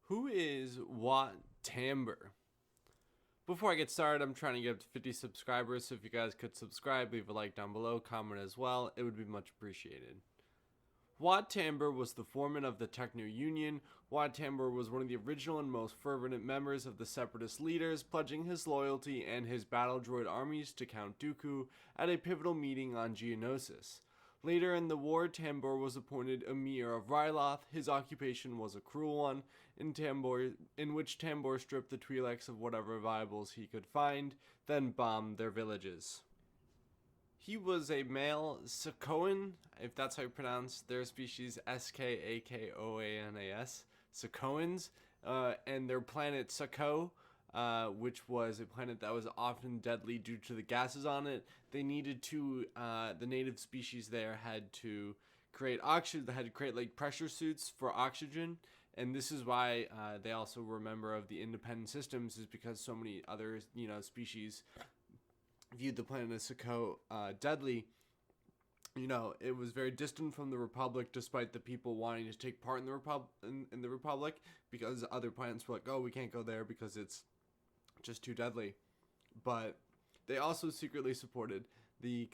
Who is Wat Tambor? Before I get started, I'm trying to get up to 50 subscribers, so if you guys could subscribe, leave a like down below, comment as well, it would be much appreciated. Wat Tambor was the foreman of the Techno Union. Wat Tambor was one of the original and most fervent members of the separatist leaders, pledging his loyalty and his battle droid armies to Count Dooku at a pivotal meeting on Geonosis. Later in the war, Tambor was appointed Emir of Ryloth. His occupation was a cruel one, in which Tambor stripped the Twi'leks of whatever valuables he could find, then bombed their villages. He was a male Sakoan, if that's how you pronounce their species, Skakoanas, Sakoans, and their planet Sako, which was a planet that was often deadly due to the gases on it. They needed to, the native species there had to create oxygen, they had to create like pressure suits for oxygen, and this is why they also were a member of the independent systems, is because so many other, species viewed the planet as Sako deadly. It was very distant from the Republic, despite the people wanting to take part in the Republic, because other planets were like, oh, we can't go there because it's just too deadly. But they also secretly supported the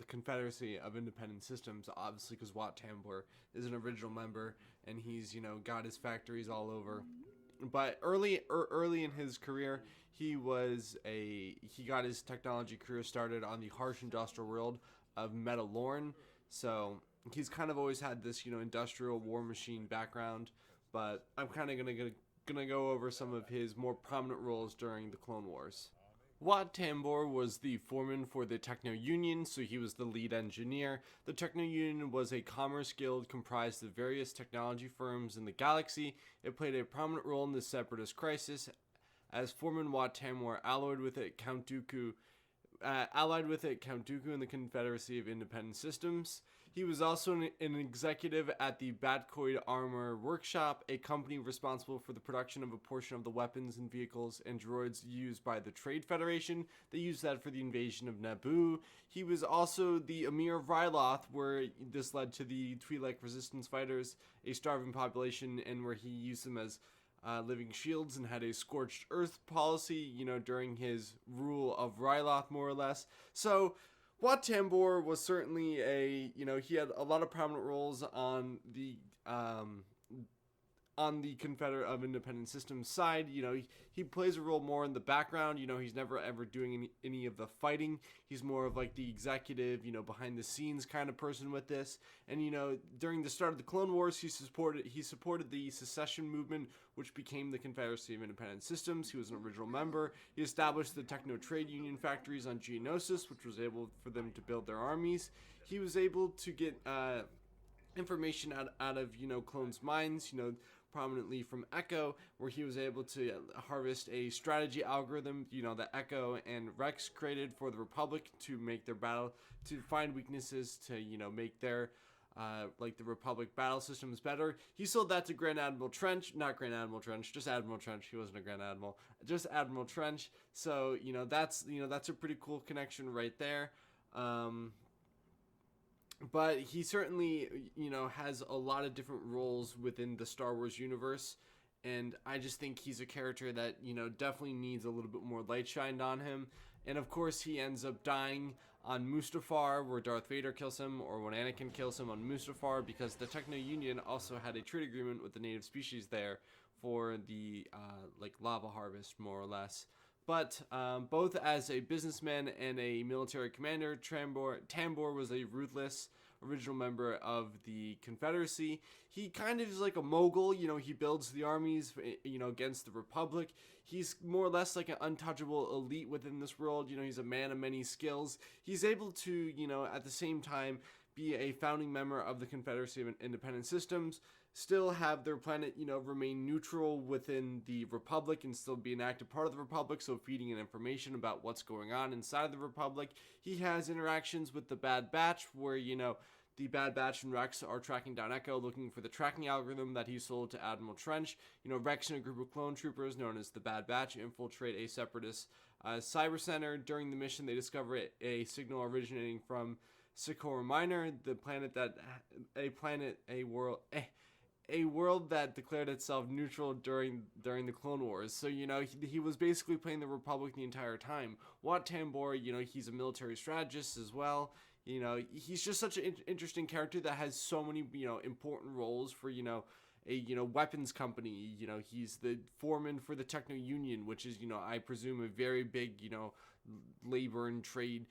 Confederacy of Independent Systems, obviously because Wat Tambor is an original member, and he's got his factories all over. But early in his career, he got his technology career started on the harsh industrial world of Metalorn. So he's kind of always had this industrial war machine background. But I'm kind of gonna go over some of his more prominent roles during the Clone Wars. Wat Tambor was the foreman for the Techno Union, so he was the lead engineer. The Techno Union was a commerce guild comprised of various technology firms in the galaxy. It played a prominent role in the Separatist crisis. As foreman, Wat Tambor allied with it Count Dooku and the Confederacy of Independent Systems. He was also an executive at the Batcoid Armor Workshop, a company responsible for the production of a portion of the weapons and vehicles and droids used by the Trade Federation. They used that for the invasion of Naboo. He was also the Emir of Ryloth, where this led to the Twi'lek resistance fighters, a starving population, and where he used them as living shields and had a scorched earth policy, during his rule of Ryloth, more or less. So Wat Tambor was certainly he had a lot of prominent roles on the Confederate of Independent Systems side. He plays a role more in the background. He's never ever doing any of the fighting. He's more of like the executive, behind the scenes kind of person with this. And during the start of the Clone Wars, he supported the secession movement, which became the Confederacy of Independent Systems. He was an original member. He established the Techno Trade Union factories on Geonosis, which was able for them to build their armies. He was able to get information out of clones' minds, prominently from Echo, where he was able to harvest a strategy algorithm, that Echo and Rex created for the Republic to make their battle, to find weaknesses, to make their the Republic battle systems better. He sold that to Grand Admiral Trench, not Grand Admiral Trench, just Admiral Trench. He wasn't a Grand Admiral, just Admiral Trench. So that's a pretty cool connection right there. But he certainly, has a lot of different roles within the Star Wars universe. And I just think he's a character that, definitely needs a little bit more light shined on him. And of course, he ends up dying on Mustafar, where Darth Vader kills him, or when Anakin kills him on Mustafar, because the Techno Union also had a trade agreement with the native species there for the, lava harvest, more or less. But both as a businessman and a military commander, Tambor was a ruthless original member of the Confederacy. He kind of is like a mogul, he builds the armies, against the Republic. He's more or less like an untouchable elite within this world. He's a man of many skills. He's able to, at the same time, be a founding member of the Confederacy of Independent Systems, still have their planet, remain neutral within the Republic and still be an active part of the Republic, so feeding in information about what's going on inside the Republic. He has interactions with the Bad Batch, where, the Bad Batch and Rex are tracking down Echo, looking for the tracking algorithm that he sold to Admiral Trench. Rex and a group of clone troopers known as the Bad Batch infiltrate a separatist cyber center. During the mission, they discover a signal originating from Socorro Minor, the planet that a world that declared itself neutral during the Clone Wars. So, you know, he was basically playing the Republic the entire time. Wat Tambor, you know, he's a military strategist as well. You know, he's just such an interesting character that has so many, you know, important roles for, you know, a, you know, weapons company. You know, he's the foreman for the Techno Union, which is, you know, I presume a very big, you know, labor and trade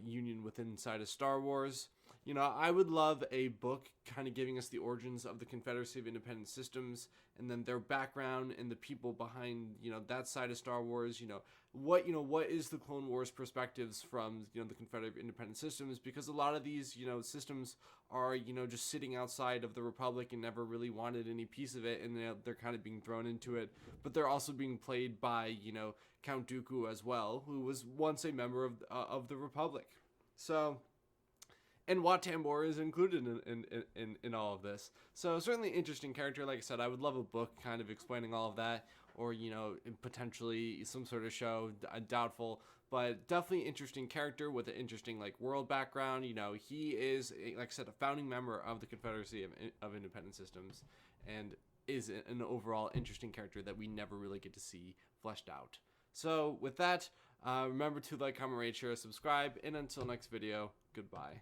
union within inside of Star Wars. You know, I would love a book kind of giving us the origins of the Confederacy of Independent Systems, and then their background and the people behind, you know, that side of Star Wars. You know, what is the Clone Wars perspectives from, you know, the Confederate Independent Systems, because a lot of these, you know, systems are, you know, just sitting outside of the Republic and never really wanted any piece of it, and they're kind of being thrown into it, but they're also being played by, you know, Count Dooku as well, who was once a member of the Republic. So, and Wat Tambor is included in all of this. So certainly interesting character. Like I said, I would love a book kind of explaining all of that, or, you know, potentially some sort of show. Doubtful, but definitely interesting character with an interesting, like, world background. You know, he is, like I said, a founding member of the Confederacy of Independent Systems, and is an overall interesting character that we never really get to see fleshed out. So with that, remember to like, comment, rate, share, subscribe, and until next video, goodbye.